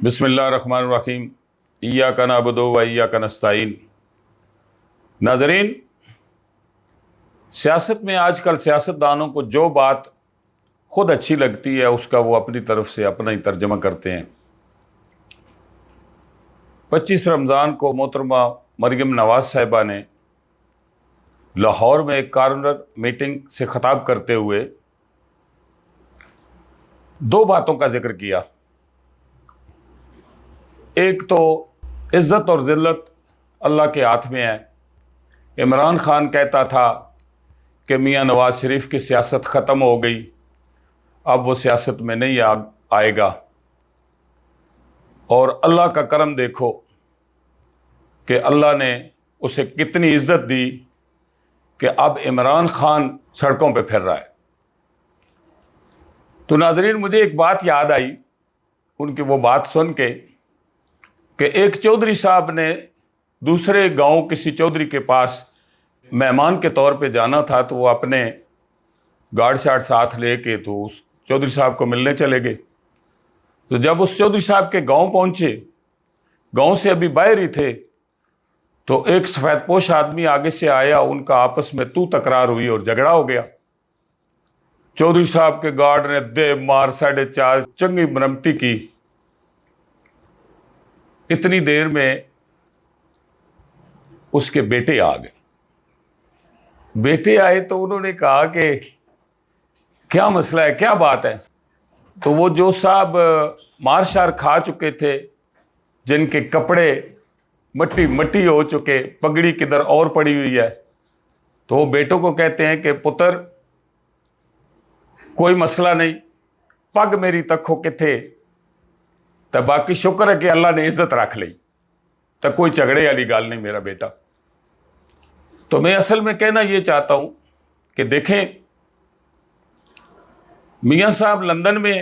بسم اللہ الرحمن الرحیم ایاک نعبد و ایاک نستعین۔ ناظرین، سیاست میں آج کل سیاستدانوں کو جو بات خود اچھی لگتی ہے اس کا وہ اپنی طرف سے اپنا ہی ترجمہ کرتے ہیں۔ 25 رمضان کو محترمہ مریم نواز صاحبہ نے لاہور میں ایک کارنر میٹنگ سے خطاب کرتے ہوئے دو باتوں کا ذکر کیا۔ ایک تو عزت اور ذلت اللہ کے ہاتھ میں ہے۔ عمران خان کہتا تھا کہ میاں نواز شریف کی سیاست ختم ہو گئی، اب وہ سیاست میں نہیں آئے گا، اور اللہ کا کرم دیکھو کہ اللہ نے اسے کتنی عزت دی کہ اب عمران خان سڑکوں پہ پھر رہا ہے۔ تو ناظرین، مجھے ایک بات یاد آئی ان کی وہ بات سن کے کہ ایک چودھری صاحب نے دوسرے گاؤں کسی چودھری کے پاس مہمان کے طور پہ جانا تھا، تو وہ اپنے گارڈ شارڈ ساتھ لے کے تو اس چودھری صاحب کو ملنے چلے گئے۔ تو جب اس چودھری صاحب کے گاؤں پہنچے، گاؤں سے ابھی باہر ہی تھے، تو ایک سفید پوش آدمی آگے سے آیا، ان کا آپس میں تو تکرار ہوئی اور جھگڑا ہو گیا۔ چودھری صاحب کے گارڈ نے دے مار 4.5 چنگی مرمتی کی۔ اتنی دیر میں اس کے بیٹے آ گئے۔ بیٹے آئے تو انہوں نے کہا کہ کیا مسئلہ ہے، کیا بات ہے؟ تو وہ جو صاحب مار شار کھا چکے تھے، جن کے کپڑے مٹی ہو چکے، پگڑی کدھر اور پڑی ہوئی ہے، تو وہ بیٹوں کو کہتے ہیں کہ پتر کوئی مسئلہ نہیں، پگ میری تکھو کتھے، تو باقی شکر ہے کہ اللہ نے عزت رکھ لی، تو کوئی جھگڑے والی گال نہیں میرا بیٹا۔ تو میں اصل میں کہنا یہ چاہتا ہوں کہ دیکھیں، میاں صاحب لندن میں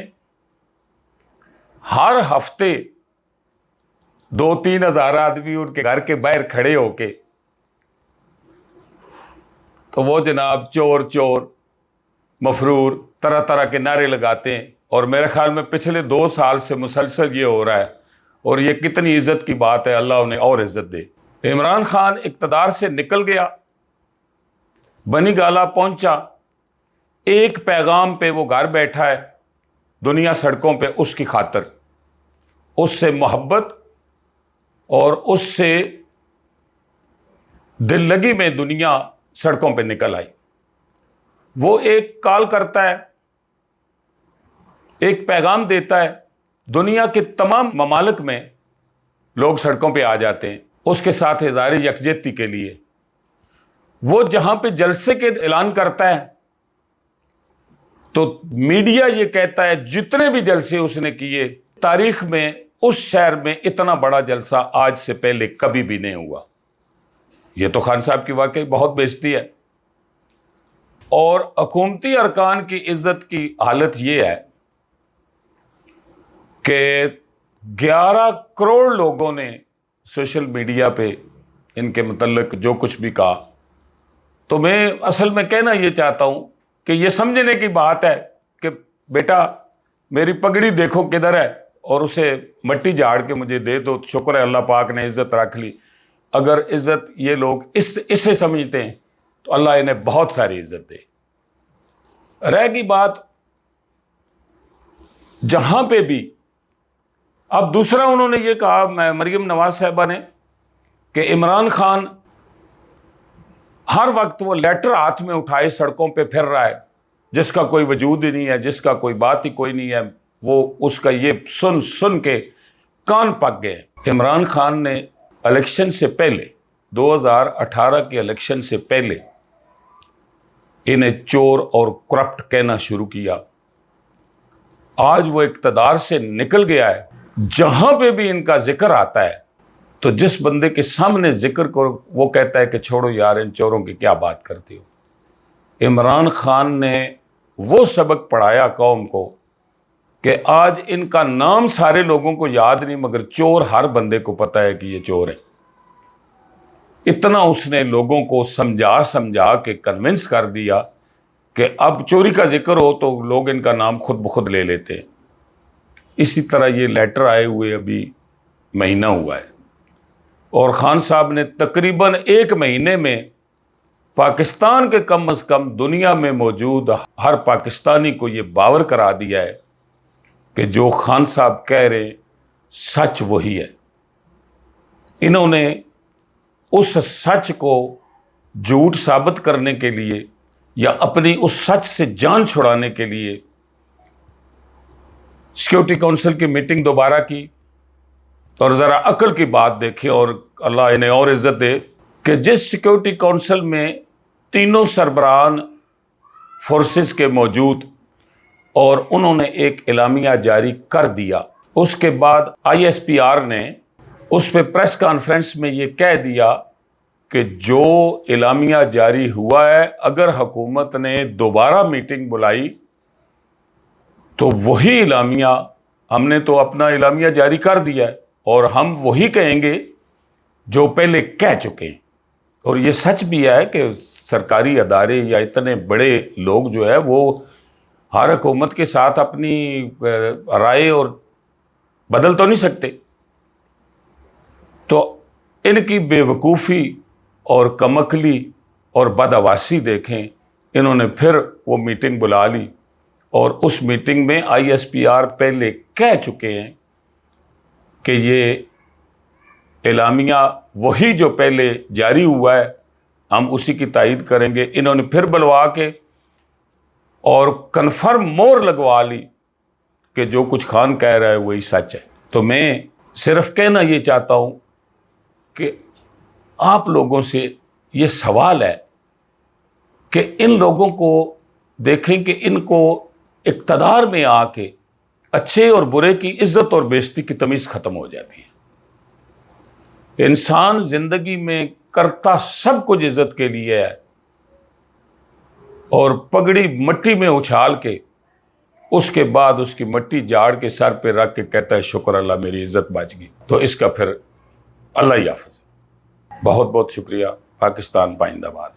ہر ہفتے 2-3 ہزار آدمی ان کے گھر کے باہر کھڑے ہو کے تو وہ جناب چور چور مفرور طرح طرح کے نعرے لگاتے ہیں، اور میرے خیال میں پچھلے 2 سال سے مسلسل یہ ہو رہا ہے، اور یہ کتنی عزت کی بات ہے، اللہ انہیں اور عزت دے۔ عمران خان اقتدار سے نکل گیا، بنی گالا پہنچا، ایک پیغام پہ وہ گھر بیٹھا ہے، دنیا سڑکوں پہ اس کی خاطر، اس سے محبت اور اس سے دل لگی میں دنیا سڑکوں پہ نکل آئی۔ وہ ایک کال کرتا ہے، ایک پیغام دیتا ہے، دنیا کے تمام ممالک میں لوگ سڑکوں پہ آ جاتے ہیں اس کے ساتھ اظہار یکجہتی کے لیے۔ وہ جہاں پہ جلسے کے اعلان کرتا ہے تو میڈیا یہ کہتا ہے جتنے بھی جلسے اس نے کیے تاریخ میں اس شہر میں اتنا بڑا جلسہ آج سے پہلے کبھی بھی نہیں ہوا۔ یہ تو خان صاحب کی واقعی بہت بےعزتی ہے۔ اور حکومتی ارکان کی عزت کی حالت یہ ہے کہ 11 کروڑ لوگوں نے سوشل میڈیا پہ ان کے متعلق جو کچھ بھی کہا۔ تو میں اصل میں کہنا یہ چاہتا ہوں کہ یہ سمجھنے کی بات ہے کہ بیٹا میری پگڑی دیکھو کدھر ہے، اور اسے مٹی جھاڑ کے مجھے دے دو، شکر ہے اللہ پاک نے عزت رکھ لی۔ اگر عزت یہ لوگ اسے سمجھتے ہیں تو اللہ انہیں بہت ساری عزت دے۔ رہ گئی بات جہاں پہ بھی، اب دوسرا انہوں نے یہ کہا مریم نواز صاحبہ نے کہ عمران خان ہر وقت وہ لیٹر ہاتھ میں اٹھائے سڑکوں پہ پھر رہا ہے، جس کا کوئی وجود ہی نہیں ہے، جس کا کوئی بات ہی کوئی نہیں ہے۔ وہ اس کا یہ سن کے کان پک گئے۔ عمران خان نے الیکشن سے پہلے، 2018 کے الیکشن سے پہلے انہیں چور اور کرپٹ کہنا شروع کیا۔ آج وہ اقتدار سے نکل گیا ہے، جہاں پہ بھی ان کا ذکر آتا ہے تو جس بندے کے سامنے ذکر کرو وہ کہتا ہے کہ چھوڑو یار، ان چوروں کی کیا بات کرتے ہو۔ عمران خان نے وہ سبق پڑھایا قوم کو کہ آج ان کا نام سارے لوگوں کو یاد نہیں، مگر چور ہر بندے کو پتہ ہے کہ یہ چور ہیں۔ اتنا اس نے لوگوں کو سمجھا کے کنونس کر دیا کہ اب چوری کا ذکر ہو تو لوگ ان کا نام خود بخود لے لیتے ہیں۔ اسی طرح یہ لیٹر آئے ہوئے ابھی مہینہ ہوا ہے، اور خان صاحب نے تقریباً 1 مہینے میں پاکستان کے کم از کم دنیا میں موجود ہر پاکستانی کو یہ باور کرا دیا ہے کہ جو خان صاحب کہہ رہے سچ وہی ہے۔ انہوں نے اس سچ کو جھوٹ ثابت کرنے کے لیے یا اپنی اس سچ سے جان چھڑانے کے لیے سیکیورٹی کونسل کی میٹنگ دوبارہ کی، اور ذرا عقل کی بات دیکھیں، اور اللہ انہیں اور عزت دے کہ جس سیکیورٹی کونسل میں تینوں سربراہان فورسز کے موجود، اور انہوں نے ایک اعلامیہ جاری کر دیا، اس کے بعد ISPR نے اس پہ پریس کانفرنس میں یہ کہہ دیا کہ جو اعلامیہ جاری ہوا ہے، اگر حکومت نے دوبارہ میٹنگ بلائی تو وہی اعلامیہ، ہم نے تو اپنا اعلامیہ جاری کر دیا ہے اور ہم وہی کہیں گے جو پہلے کہہ چکے ہیں۔ اور یہ سچ بھی ہے کہ سرکاری ادارے یا اتنے بڑے لوگ جو ہے وہ ہر حکومت کے ساتھ اپنی رائے اور بدل تو نہیں سکتے۔ تو ان کی بے وقوفی اور کم عقلی اور بدحواسی دیکھیں، انہوں نے پھر وہ میٹنگ بلا لی، اور اس میٹنگ میں ISPR پہلے کہہ چکے ہیں کہ یہ اعلامیہ وہی جو پہلے جاری ہوا ہے، ہم اسی کی تائید کریں گے۔ انہوں نے پھر بلوا کے اور کنفرم مور لگوا لی کہ جو کچھ خان کہہ رہا ہے وہی سچ ہے۔ تو میں صرف کہنا یہ چاہتا ہوں کہ آپ لوگوں سے یہ سوال ہے کہ ان لوگوں کو دیکھیں کہ ان کو اقتدار میں آ کے اچھے اور برے کی عزت اور بے عزتی کی تمیز ختم ہو جاتی ہے۔ انسان زندگی میں کرتا سب کچھ عزت کے لیے ہے، اور پگڑی مٹی میں اچھال کے اس کے بعد اس کی مٹی جاڑ کے سر پہ رکھ کے کہتا ہے شکر اللہ میری عزت بچ گئی، تو اس کا پھر اللہ ہی حافظ۔ بہت بہت شکریہ۔ پاکستان پائندہ باد۔